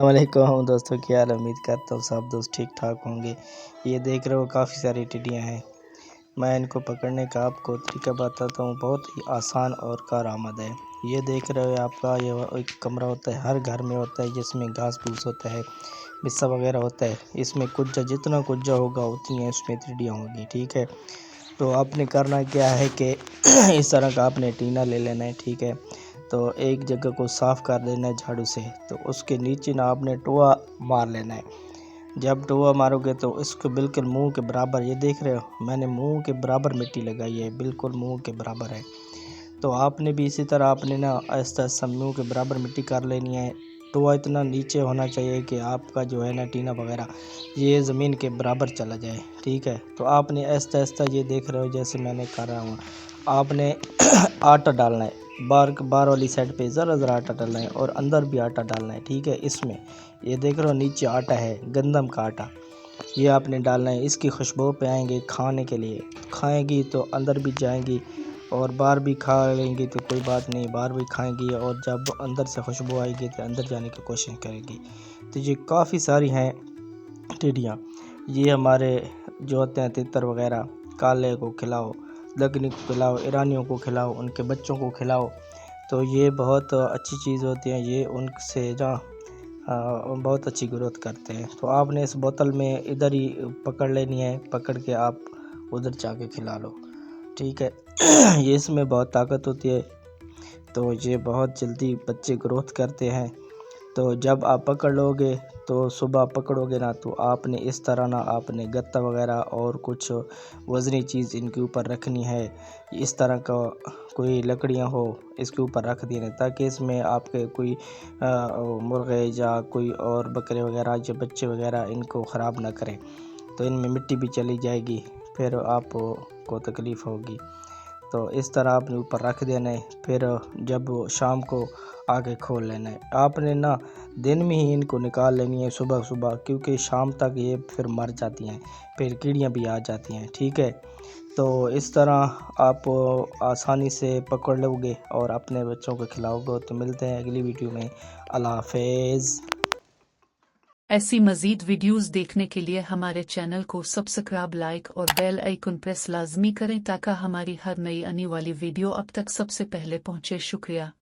वालेकुम दोस्तों, क्या हाल। उम्मीद करता हूँ सब दोस्त ठीक ठाक होंगे। ये देख रहे हो काफ़ी सारी टिड्डियाँ हैं। मैं इनको पकड़ने का आपको तरीका बताता हूँ, बहुत ही आसान और कारआमद है। ये देख रहे हो आपका ये एक कमरा होता है, हर घर में होता है, जिसमें घास फूस होता है, बिस्सा वगैरह होता है। इसमें कुज्जा, जितना कुज्जा होगा उतनी है उसमें टिड्डियाँ होंगी। ठीक है, तो आपने करना क्या है कि इस तरह का आपने टीना ले लेना है। ठीक है, तो एक जगह को साफ़ कर देना है झाड़ू से। तो उसके नीचे ना आपने टोआ मार लेना है। जब टोआ मारोगे तो इसको बिल्कुल मुंह के बराबर, ये देख रहे हो मैंने मुंह के बराबर मिट्टी लगाई है, बिल्कुल मुंह के बराबर है। तो आपने भी इसी तरह आपने ना आहिस्ता आहिस्ता मुंह के बराबर मिट्टी कर लेनी है। टोआ इतना नीचे होना चाहिए कि आपका जो है ना टीना वगैरह ये ज़मीन के बराबर चला जाए। ठीक है, तो आपने आहिस्ता आहिस्ता, ये देख रहे हो जैसे मैंने कर रहा हूँ, आपने आटा डालना है। बार बार वाली साइड पे ज़रा ज़रा आटा डालना है और अंदर भी आटा डालना है। ठीक है, इसमें ये देख रहे हो नीचे आटा है, गंदम का आटा, ये आपने डालना है। इसकी खुशबू पे आएंगे खाने के लिए, खाएंगी तो अंदर भी जाएंगी और बाहर भी खा लेंगी तो कोई बात नहीं, बाहर भी खाएंगी और जब अंदर से खुशबू आएगी तो अंदर जाने की कोशिश करेगी। तो ये काफ़ी सारी हैं टिड्डियाँ। ये हमारे जो होते हैं तितर वगैरह, काले को खिलाओ, दगनी को खिलाओ, ईरानियों को खिलाओ, उनके बच्चों को खिलाओ, तो ये बहुत अच्छी चीज़ होती है। ये उनसे ना बहुत अच्छी ग्रोथ करते हैं। तो आपने इस बोतल में इधर ही पकड़ लेनी है, पकड़ के आप उधर जाके खिला लो। ठीक है ये इसमें बहुत ताकत होती है, तो ये बहुत जल्दी बच्चे ग्रोथ करते हैं। तो जब आप पकड़ लोगे तो सुबह पकड़ोगे ना, तो आपने इस तरह ना आपने गत्ता वगैरह और कुछ वज़नी चीज़ इनके ऊपर रखनी है। इस तरह का कोई लकड़ियाँ हो इसके ऊपर रख देना, ताकि इसमें आपके कोई मुर्गे या कोई और बकरे वगैरह जो बच्चे वगैरह इनको ख़राब ना करें। तो इनमें मिट्टी भी चली जाएगी, फिर आपको तकलीफ़ होगी। तो इस तरह आपने ऊपर रख देना है। फिर जब शाम को आके खोल लेना है। आपने ना दिन में ही इनको निकाल लेनी है सुबह सुबह, क्योंकि शाम तक ये फिर मर जाती हैं, फिर कीड़ियाँ भी आ जाती हैं। ठीक है, तो इस तरह आप आसानी से पकड़ लोगे और अपने बच्चों को खिलाओगे। तो मिलते हैं अगली वीडियो में। अल्लाह हाफिज़। ऐसी मज़ीद वीडियोज़ देखने के लिए हमारे चैनल को सब्सक्राइब, लाइक और बेल आइकन प्रेस लाजमी करें, ताकि हमारी हर नई आने वाली वीडियो अब तक सबसे पहले पहुँचे। शुक्रिया।